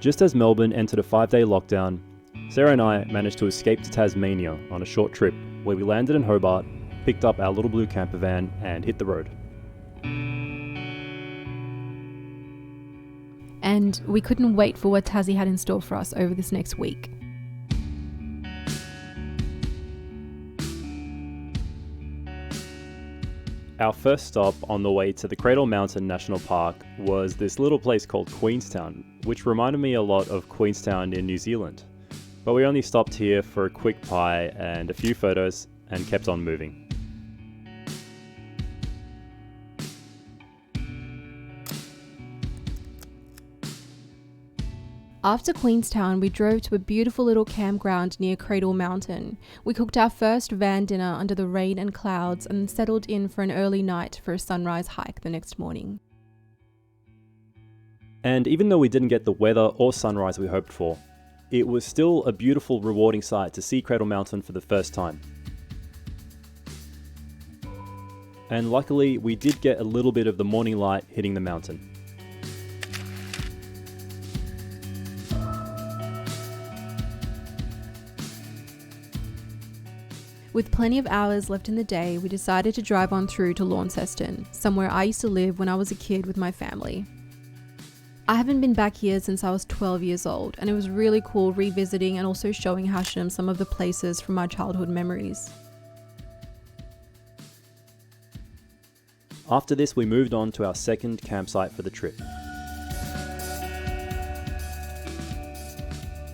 Just as Melbourne entered a 5-day lockdown, Sarah and I managed to escape to Tasmania on a short trip where we landed in Hobart, picked up our little blue camper van and hit the road. And we couldn't wait for what Tassie had in store for us over this next week. Our first stop on the way to the Cradle Mountain National Park was this little place called Queenstown, which reminded me a lot of Queenstown in New Zealand. But we only stopped here for a quick pie and a few photos and kept on moving. After Queenstown, we drove to a beautiful little campground near Cradle Mountain. We cooked our first van dinner under the rain and clouds and settled in for an early night for a sunrise hike the next morning. And even though we didn't get the weather or sunrise we hoped for, it was still a beautiful, rewarding sight to see Cradle Mountain for the first time. And luckily, we did get a little bit of the morning light hitting the mountain. With plenty of hours left in the day, we decided to drive on through to Launceston, somewhere I used to live when I was a kid with my family. I haven't been back here since I was 12 years old, and it was really cool revisiting and also showing Hashem some of the places from my childhood memories. After this, we moved on to our second campsite for the trip.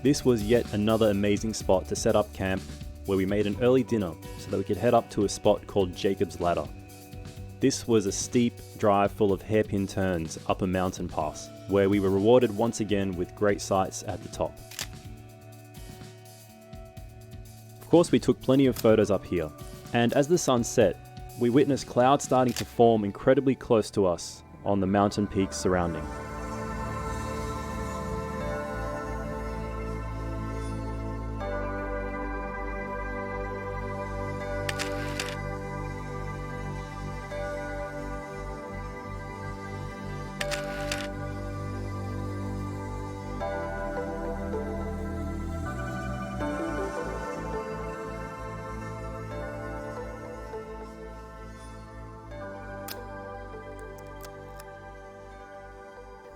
This was yet another amazing spot to set up camp, where we made an early dinner so that we could head up to a spot called Jacob's Ladder. This was a steep drive full of hairpin turns up a mountain pass, where we were rewarded once again with great sights at the top. Of course, we took plenty of photos up here, and as the sun set, we witnessed clouds starting to form incredibly close to us on the mountain peaks surrounding.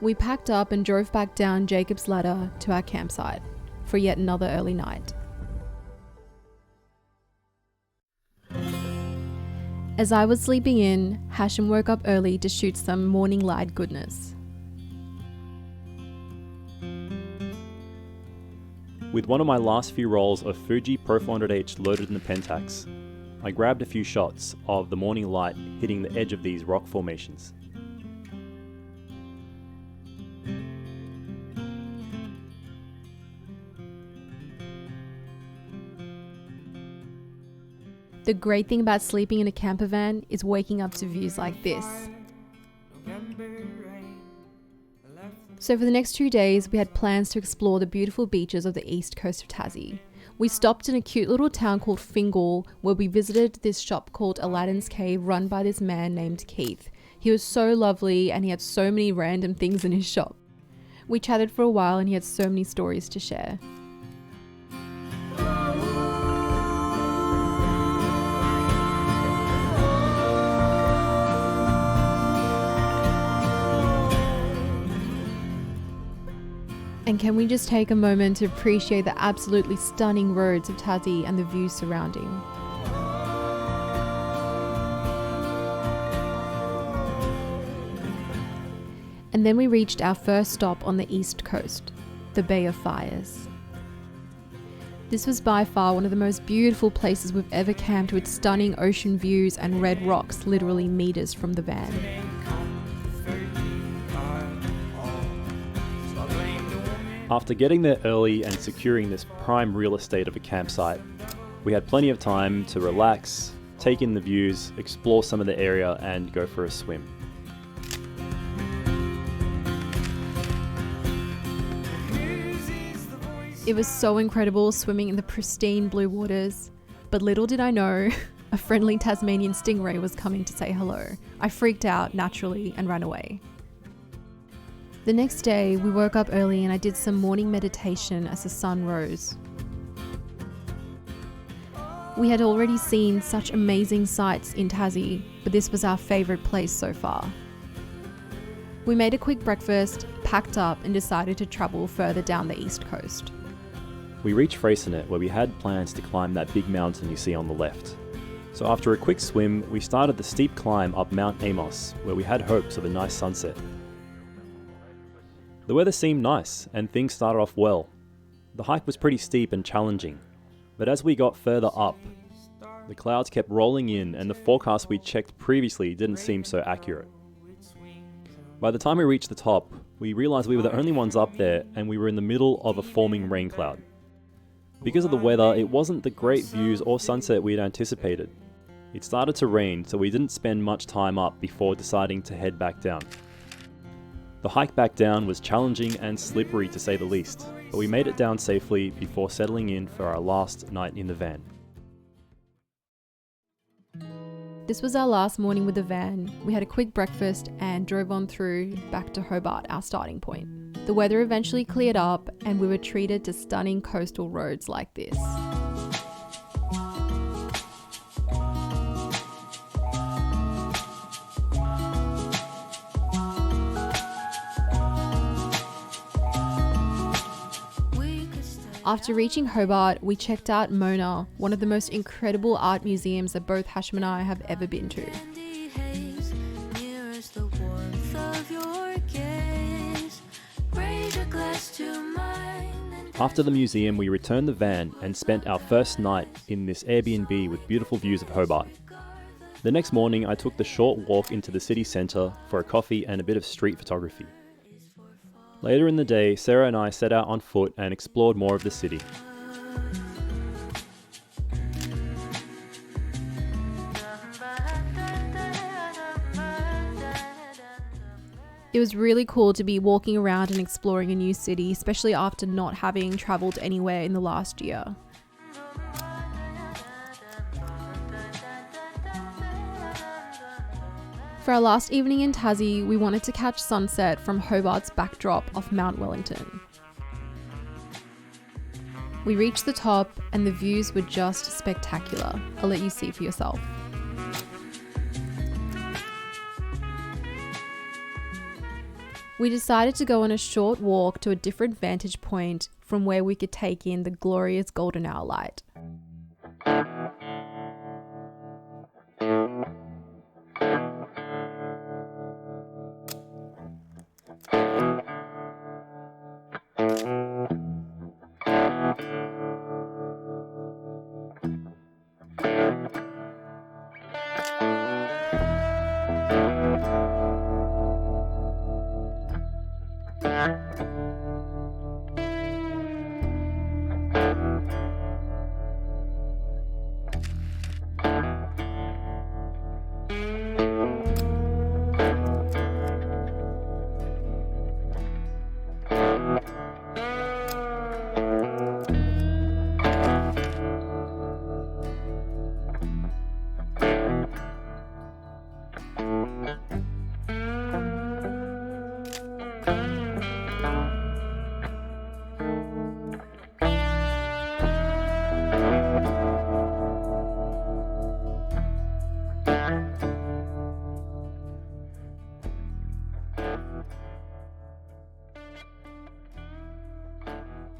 We packed up and drove back down Jacob's Ladder to our campsite for yet another early night. As I was sleeping in, Hashem woke up early to shoot some morning light goodness. With one of my last few rolls of Fuji Pro 400H loaded in the Pentax, I grabbed a few shots of the morning light hitting the edge of these rock formations. The great thing about sleeping in a camper van is waking up to views like this. So for the next 2 days, we had plans to explore the beautiful beaches of the east coast of Tassie. We stopped in a cute little town called Fingal, where we visited this shop called Aladdin's Cave run by this man named Keith. He was so lovely and he had so many random things in his shop. We chatted for a while and he had so many stories to share. And can we just take a moment to appreciate the absolutely stunning roads of Tassie and the views surrounding? And then we reached our first stop on the east coast, the Bay of Fires. This was by far one of the most beautiful places we've ever camped, with stunning ocean views and red rocks literally meters from the van. After getting there early and securing this prime real estate of a campsite, we had plenty of time to relax, take in the views, explore some of the area and go for a swim. It was so incredible swimming in the pristine blue waters, but little did I know, a friendly Tasmanian stingray was coming to say hello. I freaked out naturally and ran away. The next day, we woke up early and I did some morning meditation as the sun rose. We had already seen such amazing sights in Tassie, but this was our favourite place so far. We made a quick breakfast, packed up and decided to travel further down the east coast. We reached Freycinet, where we had plans to climb that big mountain you see on the left. So after a quick swim, we started the steep climb up Mount Amos, where we had hopes of a nice sunset. The weather seemed nice, and things started off well. The hike was pretty steep and challenging, but as we got further up, the clouds kept rolling in and the forecast we checked previously didn't seem so accurate. By the time we reached the top, we realised we were the only ones up there and we were in the middle of a forming rain cloud. Because of the weather, it wasn't the great views or sunset we had anticipated. It started to rain, so we didn't spend much time up before deciding to head back down. The hike back down was challenging and slippery to say the least, but we made it down safely before settling in for our last night in the van. This was our last morning with the van. We had a quick breakfast and drove on through back to Hobart, our starting point. The weather eventually cleared up and we were treated to stunning coastal roads like this. After reaching Hobart, we checked out Mona, one of the most incredible art museums that both Hashem and I have ever been to. After the museum, we returned the van and spent our first night in this Airbnb with beautiful views of Hobart. The next morning, I took the short walk into the city centre for a coffee and a bit of street photography. Later in the day, Sarah and I set out on foot and explored more of the city. It was really cool to be walking around and exploring a new city, especially after not having travelled anywhere in the last year. For our last evening in Tassie, we wanted to catch sunset from Hobart's backdrop of Mount Wellington. We reached the top and the views were just spectacular. I'll let you see for yourself. We decided to go on a short walk to a different vantage point from where we could take in the glorious golden hour light.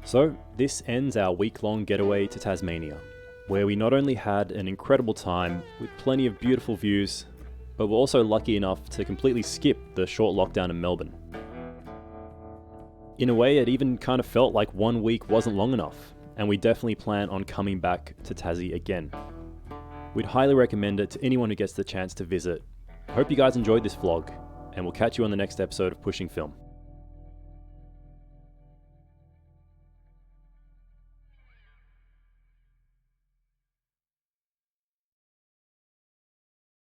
So, this ends our week-long getaway to Tasmania, where we not only had an incredible time with plenty of beautiful views, but were also lucky enough to completely skip the short lockdown in Melbourne. In a way, it even kind of felt like 1 week wasn't long enough, and we definitely plan on coming back to Tassie again. We'd highly recommend it to anyone who gets the chance to visit. I hope you guys enjoyed this vlog, and we'll catch you on the next episode of Pushing Film.